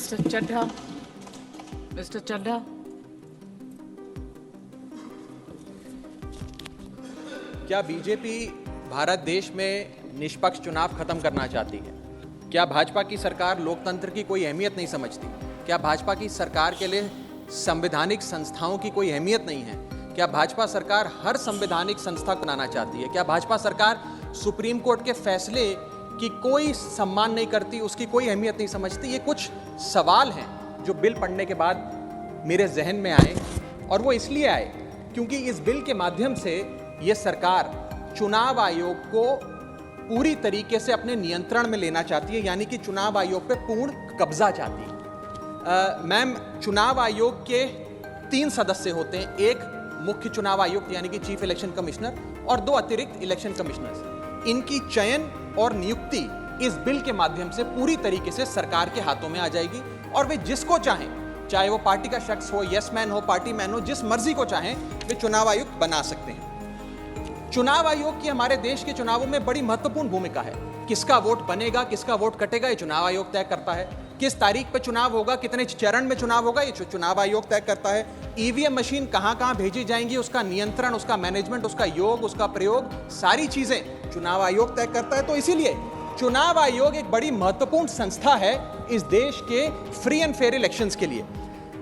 Mr. Chadha. Mr. Chadha. क्या BJP Bharat देश में निष्पक्ष चुनाव खत्म करना चाहती है? क्या भाजपा की सरकार लोकतंत्र की कोई अहमियत नहीं समझती? क्या भाजपा की सरकार के लिए संवैधानिक संस्थाओं की कोई अहमियत नहीं है? क्या भाजपा सरकार हर संवैधानिक संस्था को बनाना चाहती है? क्या भाजपा सरकार सुप्रीम कोर्ट के फैसले की कोई सम्मान नहीं करती, उसकी कोई अहमियत नहीं समझती? ये कुछ सवाल हैं जो बिल पढ़ने के बाद मेरे जहन में आए, और वो इसलिए आए क्योंकि इस बिल के माध्यम से ये सरकार चुनाव आयोग को पूरी तरीके से अपने नियंत्रण में लेना चाहती है, यानी कि चुनाव आयोग पे पूर्ण कब्जा चाहती है। मैम, चुनाव आयोग के 3 सदस्य होते हैं, एक मुख्य चुनाव आयुक्त यानी कि चीफ इलेक्शन कमिश्नर और 2 अतिरिक्त इलेक्शन कमिश्नर्स। इनकी चयन और नियुक्ति इस बिल के माध्यम से पूरी तरीके से सरकार के हाथों में आ जाएगी, और वे जिसको चाहें, चाहे वो पार्टी का शख्स हो, यस मैन हो, पार्टी मैन हो, जिस मर्जी को चाहें वे चुनाव आयुक्त बना सकते हैं। चुनाव आयोग की हमारे देश के चुनावों में बड़ी महत्वपूर्ण भूमिका है। किसका वोट बनेगा, किसका वोट कटेगा, ये चुनाव आयोग तय करता है। किस तारीख पे चुनाव होगा, कितने चरण में चुनाव होगा, ये चुनाव आयोग तय करता है। ईवीएम मशीन कहां कहां भेजी जाएंगी, उसका नियंत्रण, उसका मैनेजमेंट, उसका योग, उसका प्रयोग, सारी चीजें चुनाव आयोग तय करता है। तो इसीलिए चुनाव आयोग एक बड़ी महत्वपूर्ण संस्था है इस देश के फ्री एंड फेयर इलेक्शंस के लिए।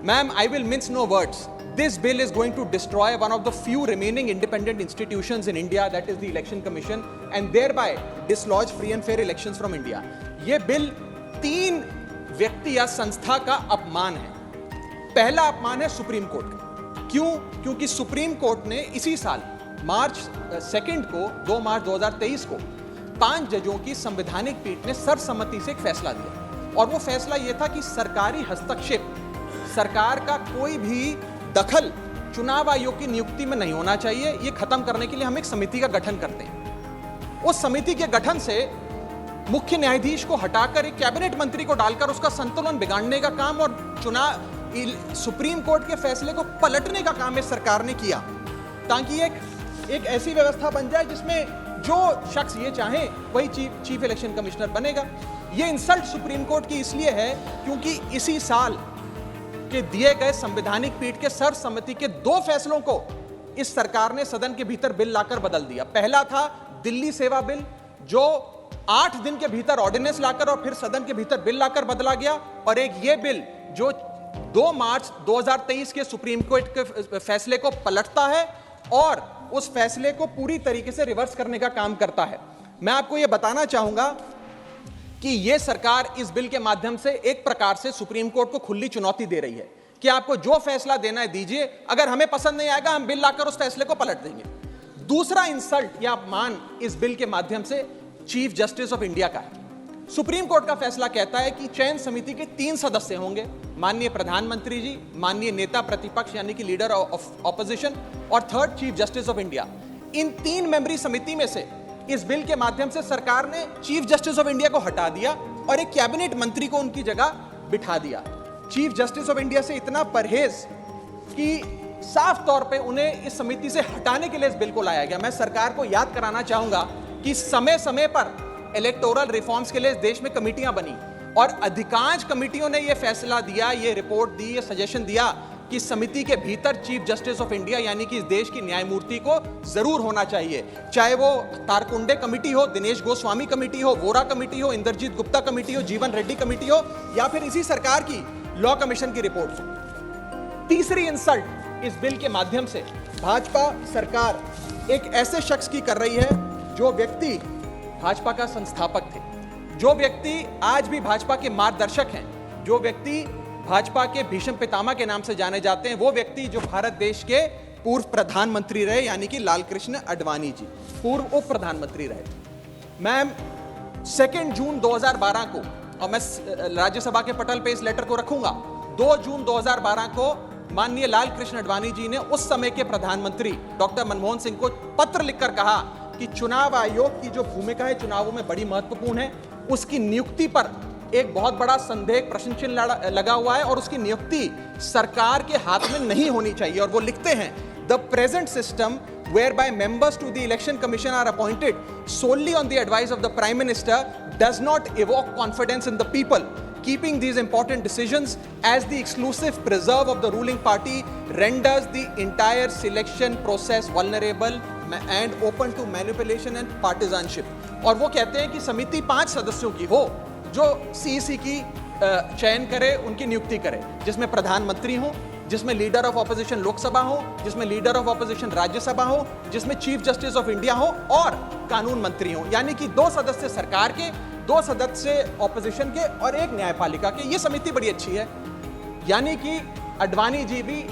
Ma'am, I will mince no words. This bill is going to destroy one of the few remaining independent institutions in India, that is the Election Commission, and thereby dislodge free and fair elections from India. ये bill 3 व्यक्ति या संस्था का अपमान है। पहला अपमान है सुप्रीम कोर्ट का। क्यों? क्योंकि सुप्रीम कोर्ट ने इसी साल मार्च 2 को 2 मार्च 2023 को 5 जजों की संवैधानिक पीठ ने सर्वसम्मति से एक फैसला दिया, और वो फैसला ये था कि सरकारी हस्तक्षेप, सरकार का कोई भी दखल चुनाव आयोग की नियुक्ति में नहीं होना चाहिए। ये खत्म करने के लिए हम एक समिति का गठन करते हैं। उस समिति के गठन से मुख्य न्यायाधीश को हटाकर एक कैबिनेट मंत्री को डालकर उसका संतुलन बिगाड़ने का काम और सुप्रीम कोर्ट के फैसले को पलटने का काम इस सरकार ने किया, ताकि एक ऐसी व्यवस्था बन जाए जिसमें जो शख्स ये चाहे वही चीफ इलेक्शन कमिश्नर बनेगा। ये इंसल्ट सुप्रीम कोर्ट की इसलिए है क्योंकि इसी साल के दिए गए संवैधानिक पीठ के सर्वसम्मति के 2 फैसलों को इस सरकार ने सदन के भीतर बिल लाकर बदल दिया। पहला था दिल्ली सेवा बिल, जो 8 दिन के भीतर ऑर्डिनेंस लाकर और फिर सदन के भीतर बिल लाकर बदला गया, और एक ये बिल जो 2 मार्च 2023 के सुप्रीम कोर्ट के फैसले को पलटता है और उस फैसले को पूरी तरीके से रिवर्स करने का काम करता है। मैं आपको यह बताना चाहूंगा कि यह सरकार इस बिल के माध्यम से एक प्रकार से सुप्रीम कोर्ट को खुली चुनौती दे रही है कि आपको जो फैसला देना है दीजिए, अगर हमें पसंद नहीं आएगा हम बिल लाकर उस फैसले को पलट देंगे। दूसरा इंसल्ट या अपमान इस बिल के माध्यम से चीफ जस्टिस ऑफ इंडिया का है। सुप्रीम कोर्ट का फैसला कहता है कि चयन समिति के 3 सदस्य होंगे, माननीय प्रधानमंत्री जी, माननीय नेता प्रतिपक्ष यानी कि लीडर ऑफ ऑपोजिशन, और 3rd chief justice of India. इन 3 मेंबरी समिति में से इस बिल के माध्यम से सरकार ने चीफ जस्टिस ऑफ इंडिया को हटा दिया और एक कैबिनेट मंत्री को उनकी जगह बिठा दिया। चीफ जस्टिस ऑफ इंडिया से इतना परहेज कि साफ तौर पे उन्हें इस समिति से हटाने के लिए इस बिल को लाया गया। मैं सरकार को याद कराना चाहूंगा कि समय समय पर इलेक्टोरल रिफॉर्म्स के लिए इस देश में कमेटियां बनी, और अधिकांश कमेटियों ने यह फैसला दिया, ये रिपोर्ट दी, ये सजेशन दिया कि समिति के भीतर चीफ जस्टिस ऑफ इंडिया यानी कि इस देश की न्यायमूर्ति को जरूर होना चाहिए। चाहे वो तारकुंडे कमेटी हो, दिनेश गोस्वामी कमेटी हो, वोरा कमेटी हो, इंद्रजीत गुप्ता कमेटी हो, जीवन रेड्डी कमेटी हो, या फिर इसी सरकार की लॉ कमीशन की रिपोर्ट हो। तीसरी इंसल्ट इस बिल के माध्यम से भाजपा सरकार एक ऐसे शख्स की कर रही है जो व्यक्ति भाजपा का संस्थापक थे, जो व्यक्ति आज भी भाजपा के मार्गदर्शक हैं, जो व्यक्ति भाजपा के भीष्म पितामह के नाम से जाने जाते हैं, वो व्यक्ति जो भारत देश के पूर्व प्रधानमंत्री रहे, यानी कि लाल कृष्ण आडवाणी जी, पूर्व उप प्रधानमंत्री रहे। मैम, 2 जून 2012 को, और मैं राज्यसभा के पटल पे इस लेटर को रखूंगा, 2 जून 2012 को माननीय लाल कृष्ण आडवाणी जी ने उस समय के प्रधानमंत्री डॉक्टर मनमोहन सिंह को पत्र लिखकर कहा कि चुनाव आयोग की जो भूमिका है चुनावों में बड़ी महत्वपूर्ण है, उसकी नियुक्ति पर एक बहुत बड़ा संदेह, प्रश्न चिन्ह लगा हुआ है, और उसकी नियुक्ति सरकार के हाथ में नहीं होनी चाहिए। और वो लिखते हैं, the present system whereby members to the election commission are appointed solely on the advice of the prime minister does not evoke confidence in the people keeping these important decisions as the exclusive preserve of the ruling party renders the entire selection process vulnerable and open to manipulation and partisanship. और वो कहते हैं कि समिति 5 सदस्यों की हो जो सीईसी की चयन करे, उनकी नियुक्ति करे, जिसमें प्रधानमंत्री हो, जिसमें लीडर ऑफ ऑपोजिशन लोकसभा हो, जिसमें लीडर ऑफ ऑपोजिशन राज्यसभा हो, जिसमें चीफ जस्टिस ऑफ इंडिया हो और कानून मंत्री हो। यानी कि 2 सदस्य सरकार के, 2 सदस्य ऑपोजिशन के और 1 न्यायपालिका के। ये समिति बड़ी अच्छी है। यानी कि अडवाणी जी भी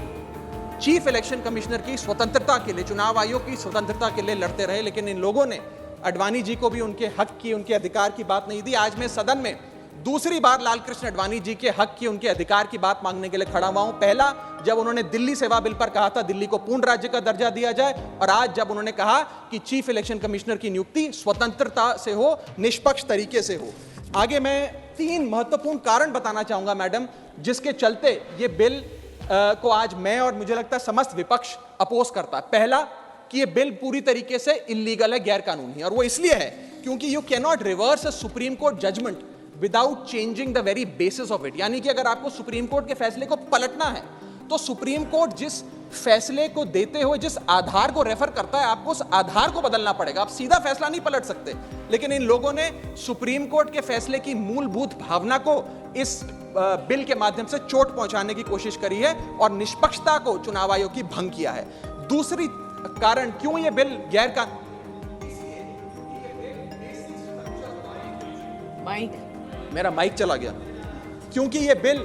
चीफ इलेक्शन कमिश्नर की स्वतंत्रता के लिए, चुनाव आयोग की स्वतंत्रता के लिए लड़ते रहे, लेकिन इन लोगों ने अडवाणी जी को भी उनके हक की, उनके अधिकार की बात नहीं दी। आज मैं सदन में दूसरी बार लालकृष्ण अडवाणी जी के हक की, उनके अधिकार की बात मांगने के लिए खड़ा हुआ हूं। पहला जब उन्होंने दिल्ली सेवा बिल पर कहा था दिल्ली को पूर्ण राज्य का दर्जा दिया जाए, और आज जब उन्होंने कहा कि चीफ इलेक्शन कमिश्नर की नियुक्ति स्वतंत्रता से हो, निष्पक्ष तरीके से हो। आगे मैं 3 महत्वपूर्ण कारण बताना चाहूंगा मैडम, जिसके चलते ये बिल को आज मैं और मुझे लगता है समस्त विपक्ष अपोज करता है। पहला कि ये बिल पूरी तरीके से इलीगल है, गैर कानूनी है, और वो इसलिए है क्योंकि you can not reverse a supreme court judgement without changing the very basis of it. यानी कि अगर आपको सुप्रीम कोर्ट के फैसले को पलटना है तो सुप्रीम कोर्ट जिस फैसले को देते हुए जिस आधार को रेफर करता है, आपको उस आधार को बदलना पड़ेगा। आप सीधा फैसला नहीं पलट सकते। लेकिन इन लोगों ने सुप्रीम कोर्ट के फैसले की मूलभूत भावना को इस बिल के माध्यम से चोट पहुंचाने की कोशिश करी है और निष्पक्षता को चुनाव आयोग की भंग किया है। दूसरी कारण क्यों ये बिल गैर कानूनी, मेरा माइक चला गया, क्योंकि ये bill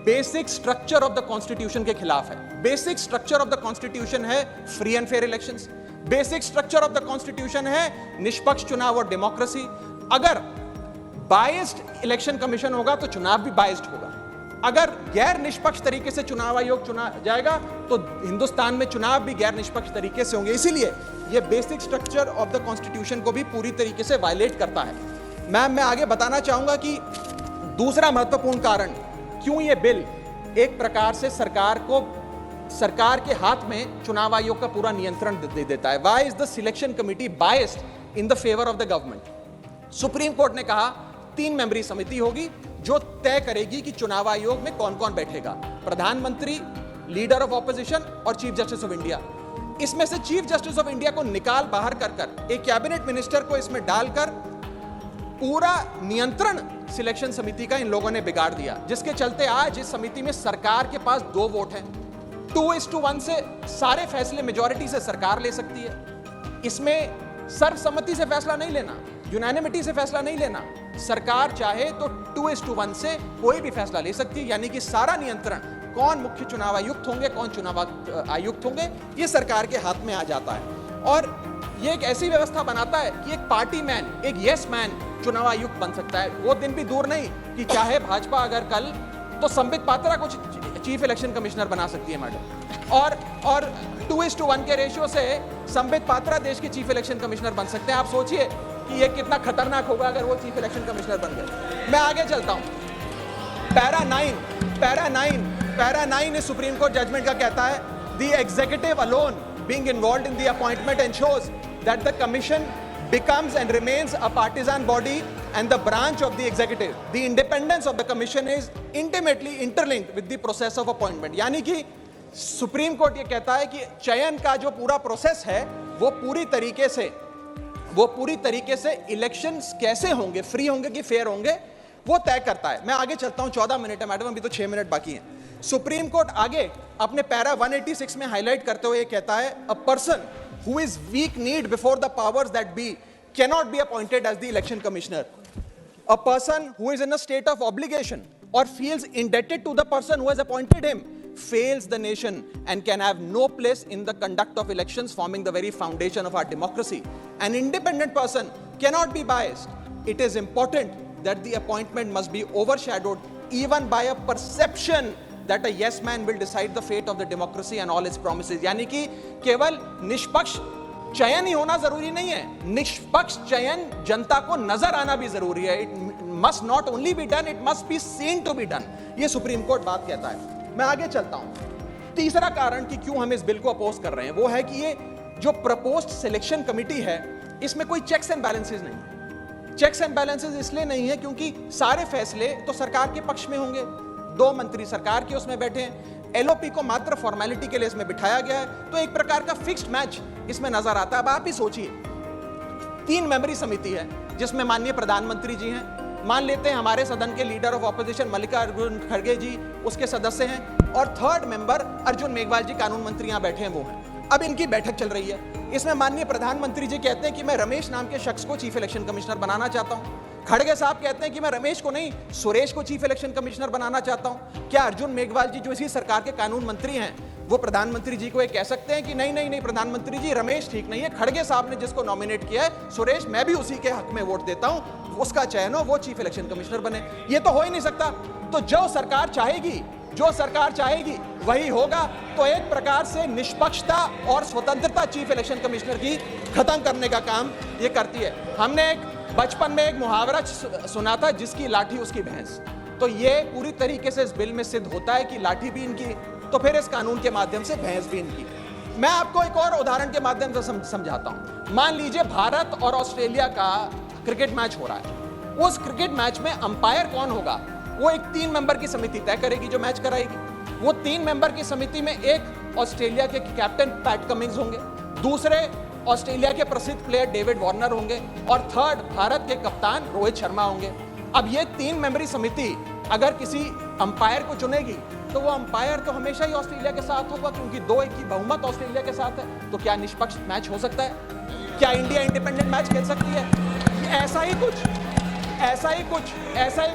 basic structure of the constitution के खिलाफ है। Basic structure of the constitution है free and fair elections. Basic structure of the constitution है निष्पक्ष चुनाव और डेमोक्रेसी। अगर बायस्ड इलेक्शन कमीशन होगा तो चुनाव भी बायस्ड होगा। अगर गैर निष्पक्ष तरीके से चुनाव आयोग चुना जाएगा तो हिंदुस्तान में चुनाव भी गैर निष्पक्ष तरीके से होंगे। इसीलिए यह basic structure of the constitution को भी पूरी तरीके से वायलेट करता है। मैं आगे बताना चाहूंगा कि दूसरा महत्वपूर्ण कारण क्यों यह बिल एक प्रकार से सरकार के हाथ में चुनाव आयोग का पूरा नियंत्रण दे देता है। Why is the selection committee biased in the favour of the government? Supreme court ने कहा 3 मेंबरी समिति होगी जो तय करेगी कि चुनाव आयोग में कौन कौन बैठेगा। प्रधानमंत्री, लीडर ऑफ ऑपोजिशन और चीफ जस्टिस ऑफ इंडिया। इसमें से चीफ जस्टिस ऑफ इंडिया को निकाल बाहर कर एक कैबिनेट मिनिस्टर को इसमें डालकर पूरा नियंत्रण सिलेक्शन समिति का इन लोगों ने बिगाड़ दिया, जिसके चलते आज इस समिति में सरकार के पास 2 वोट हैं। 2:1 से सारे फैसले मेजॉरिटी से सरकार ले सकती है। इसमें सर्वसम्मति से फैसला नहीं लेना, यूनानिमिटी से फैसला नहीं लेना। सरकार चाहे तो 2:1 से कोई भी फैसला ले सकती है। यानी कि सारा नियंत्रण कौन मुख्य चुनाव आयुक्त होंगे, कौन चुनाव आयुक्त होंगे, ये सरकार के हाथ में आ जाता है। और ये एक ऐसी व्यवस्था बनाता है कि एक पार्टी मैन, एक यस मैन चुनाव आयुक्त बन सकता है। वो दिन भी दूर नहीं कि चाहे भाजपा अगर कल तो संबित पात्रा को चीफ इलेक्शन कमिश्नर बना सकती है मैडम, और 2:1 के रेशियो से संबित पात्रा देश के चीफ इलेक्शन कमिश्नर बन सकते हैं। आप सोचिए कि ये कितना खतरनाक होगा अगर वो चीफ इलेक्शन कमिश्नर बन गए। मैं आगे चलता हूं। पैरा 9 इस सुप्रीम कोर्ट जजमेंट का कहता है, the executive alone being involved in the appointment ensures that the commission becomes and remains a partisan body and the branch of the executive. The independence of the commission is intimately interlinked with the process of appointment. यानी कि supreme court ये कहता है कि चयन का जो पूरा प्रोसेस है वो पूरी तरीके से इलेक्शंस कैसे होंगे, फ्री होंगे कि फेयर होंगे, वो तय करता है। मैं आगे चलता हूं, 14 मिनट है मैडम, अभी तो 6 मिनट बाकी हैं। सुप्रीम कोर्ट आगे अपने पैरा 186 में हाईलाइट करते हुए कहता है, a person who is weak need before the powers that be cannot be appointed as the election commissioner. A person who is in a state of obligation or feels indebted to the person who has appointed him fails the nation and can have no place in the conduct of elections, forming the very foundation of our democracy. An independent person cannot be biased. It is important that the appointment must be overshadowed even by a perception that a yes man will decide the fate of the democracy and all its promises. यानी कि केवल निष्पक्ष चयन ही होना जरूरी नहीं है, निष्पक्ष चयन जनता को नजर आना भी जरूरी है। It must not only be done, it must be seen to be done. ये सुप्रीम कोर्ट बात कहता है। मैं आगे चलता हूं। तीसरा कारण कि क्यों हम इस बिल को अपोज कर रहे हैं वो है कि ये जो प्रपोज्ड सिलेक्शन कमिटी है इसमें कोई चेक्स एंड बैलेंसेस नहीं। चेक्स एंड बैलेंसेस इसलिए नहीं है क्योंकि सारे फैसले तो सरकार के पक्ष में होंगे, 2 मंत्री सरकार के उसमें बैठे हैं, एलओपी को मात्र फॉर्मेलिटी के लिए इसमें बिठाया गया है, तो एक प्रकार का फिक्स्ड मैच इसमें नजर आता है। अब आप ही सोचिए, 3 मेंबरी समिति है जिसमें माननीय प्रधानमंत्री जी हैं, मान लेते हैं हमारे सदन के लीडर ऑफ ऑपोजिशन मल्लिकार्जुन खड़गे जी उसके सदस्य हैं, और 3rd मेंबर अर्जुन मेघवाल जी कानून मंत्री यहां बैठे हैं वो हैं। अब इनकी बैठक चल रही है, इसमें माननीय प्रधानमंत्री जी कहते हैं कि मैं रमेश नाम के शख्स को चीफ इलेक्शन कमिश्नर बनाना चाहता हूं। खड़गे साहब कहते हैं कि मैं रमेश को नहीं सुरेश को चीफ इलेक्शन कमिश्नर बनाना चाहता हूं। क्या अर्जुन मेघवाल जी जो इसी सरकार के कानून मंत्री हैं वो प्रधानमंत्री जी को ये कह सकते हैं कि नहीं नहीं नहीं प्रधानमंत्री जी रमेश ठीक नहीं है, खड़गे साहब ने जिसको नॉमिनेट किया है सुरेश मैं भी उसी के हक में वोट देता हूं, उसका चयन हो, वो चीफ इलेक्शन कमिश्नर बने? ये तो हो ही नहीं सकता। तो जो सरकार चाहेगी वही होगा। तो एक प्रकार से निष्पक्षता और स्वतंत्रता चीफ इलेक्शन कमिश्नर की खत्म करने का काम ये करती है। हमने एक बचपन में एक मुहावरा सुना था, जिसकी लाठी उसकी भैंस। तो ये पूरी तरीके से इस बिल में सिद्ध होता है कि लाठी भी इनकी, तो फिर इस कानून के माध्यम से भैंस भी इनकी। मैं आपको एक और उदाहरण के माध्यम से समझाता हूं। मान लीजिए भारत और ऑस्ट्रेलिया का क्रिकेट मैच हो रहा है, उस क्रिकेट मैच में अंपायर कौन होगा वो एक 3 मेंबर की समिति तय करेगी जो मैच कराएगी। वो 3 मेंबर की समिति में एक ऑस्ट्रेलिया के कैप्टन पैट कमिंग्स होंगे, दूसरे ऑस्ट्रेलिया के प्रसिद्ध प्लेयर डेविड वार्नर होंगे, और 3rd भारत के कप्तान रोहित शर्मा होंगे। अब ये 3 मेंबरी समिति अगर किसी अंपायर को चुनेगी तो वो अंपायर तो हमेशा ही ऑस्ट्रेलिया के साथ होगा, क्योंकि 2-1 की बहुमत ऑस्ट्रेलिया के साथ है। तो क्या निष्पक्ष मैच हो सकता है? क्या इंडिया इंडिपेंडेंट मैच खेल सकती है? ऐसा ही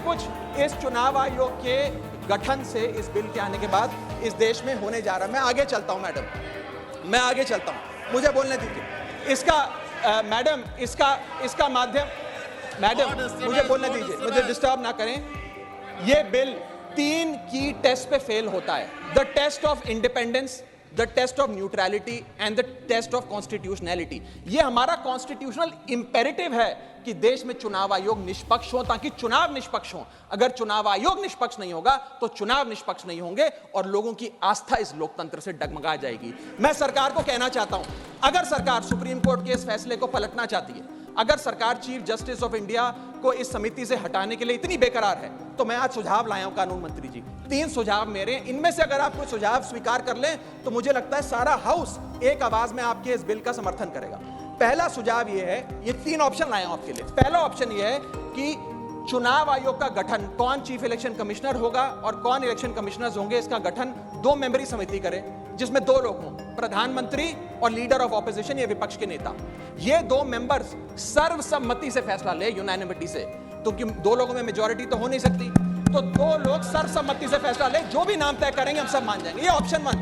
कुछ इस चुनाव आयोग के गठन से, इस बिल के आने के बाद इस देश में होने जा रहा है। मैं आगे चलता हूं मैडम, मुझे बोलने दीजिए। इसका माध्यम, मैडम मुझे बोलने दीजिए, मुझे डिस्टर्ब ना करें। ये बिल 3 की टेस्ट पे फेल होता है, the test of independence, the test of neutrality and the test of constitutionality. ये हमारा कॉन्स्टिट्यूशनल इंपेरेटिव है कि देश में चुनाव आयोग निष्पक्ष हो, ताकि चुनाव निष्पक्ष हो। अगर चुनाव आयोग निष्पक्ष नहीं होगा तो चुनाव निष्पक्ष नहीं होंगे और लोगों की आस्था इस लोकतंत्र से डगमगा जाएगी। मैं सरकार को कहना चाहता हूं, अगर सरकार सुप्रीम कोर्ट के इस फैसले को पलटना चाहती है, अगर सरकार चीफ जस्टिस ऑफ इंडिया को इस समिति से हटाने के लिए इतनी बेकरार है, तो मैं आज सुझाव लाया हूं कानून मंत्री जी। 3 सुझाव मेरे, इनमें से अगर आप कोई सुझाव स्वीकार कर लें तो मुझे लगता है सारा हाउस एक आवाज में आपके इस बिल का समर्थन करेगा। पहला सुझाव ये है, ये 3 ऑप्शन लाया हूं आपके लिए। पहला ऑप्शन ये है कि चुनाव आयोग का गठन, कौन चीफ इलेक्शन कमिश्नर होगा और कौन इलेक्शन कमिश्नर्स होंगे, इसका गठन 2 मेंबरी समिति करे, जिसमें 2 लोग हों, प्रधानमंत्री और लीडर ऑफ ऑपोजिशन, ये विपक्ष के नेता। ये 2 मेंबर्स सर्वसम्मति से फैसला ले, यूनानिमिटी से, तो कि 2 लोगों में मेजॉरिटी तो हो नहीं सकती, तो 2 लोग सर्वसम्मति से फैसला ले, जो भी नाम तय करेंगे हम सब मान जाएंगे। ये ऑप्शन 1।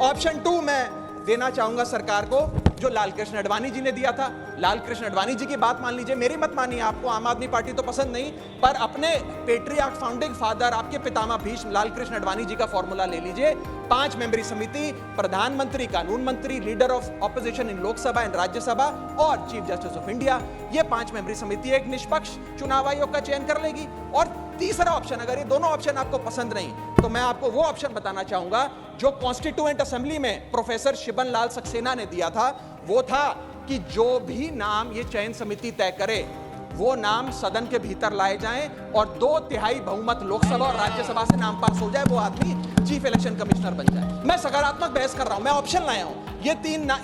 ऑप्शन 2 मैं देना चाहूंगा सरकार को, जो लालकृष्ण अडवाणी जी ने दिया था। लालकृष्ण अडवाणी जी की बात मान लीजिए, मेरी मत मानिए, आपको आम आदमी पार्टी तो पसंद नहीं, पर अपने पेट्रियार्क फाउंडिंग फादर, आपके पितामह भीष्म लालकृष्ण अडवाणी जी का फॉर्मूला ले लीजिए। 5 मेंबरी समिति, प्रधानमंत्री, कानून मंत्री, leader of opposition in Lok Sabha and Rajya Sabha और चीफ जस्टिस ऑफ इंडिया। ये 5 मेंबरी समिति एक निष्पक्ष चुनाव आयोग का चयन कर लेगी। और तीसरा ऑप्शन, अगर ये दोनों ऑप्शन आपको पसंद नहीं, तो मैं आपको वो ऑप्शन बताना चाहूंगा जो कॉन्स्टिट्यूएंट असेंबली में प्रोफेसर शिबन लाल सक्सेना ने दिया था। वो था कि जो भी नाम ये चयन समिति तय करे, वो नाम सदन के भीतर लाए जाएं और 2/3 बहुमत लोकसभा और राज्यसभा से नाम पास हो जाए, वो आदमी चीफ इलेक्शन कमिश्नर बन जाए। मैं सकारात्मक बहस कर रहा हूं, मैं ऑप्शन लाया हूं। ये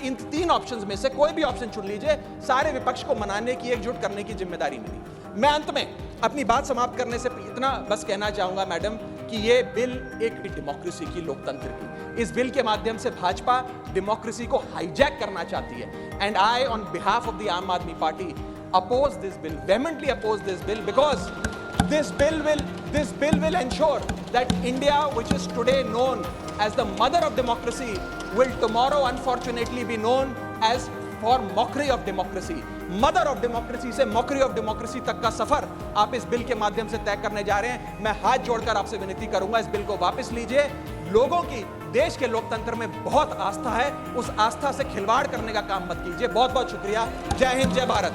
इन 3 ऑप्शंस में से कोई भी ऑप्शन चुन लीजिए, सारे विपक्ष को मनाने की, एकजुट करने की जिम्मेदारी मेरी। मैं अंत में अपनी बात समाप्त करने से इतना बस कहना चाहूंगा मैडम कि ये बिल एक डेमोक्रेसी की, लोकतंत्र की, इस बिल के माध्यम से भाजपा डेमोक्रेसी को हाईजैक करना चाहती है। And I on behalf of the आम आदमी party oppose this bill, vehemently oppose this bill, because this bill will ensure that India, which is today known as the mother of democracy, will tomorrow unfortunately be known as for mockery of democracy. Mother of democracy से mockery of democracy तक का सफर आप इस bill के माध्यम से तय करने जा रहे हैं। मैं हाथ जोड़कर आपसे विनती करूंगा, इस बिल को वापस लीजिए। लोगों की देश के लोकतंत्र में बहुत आस्था है, उस आस्था से खिलवाड़ करने का काम मत कीजिए। बहुत बहुत शुक्रिया। जय हिंद, जय भारत।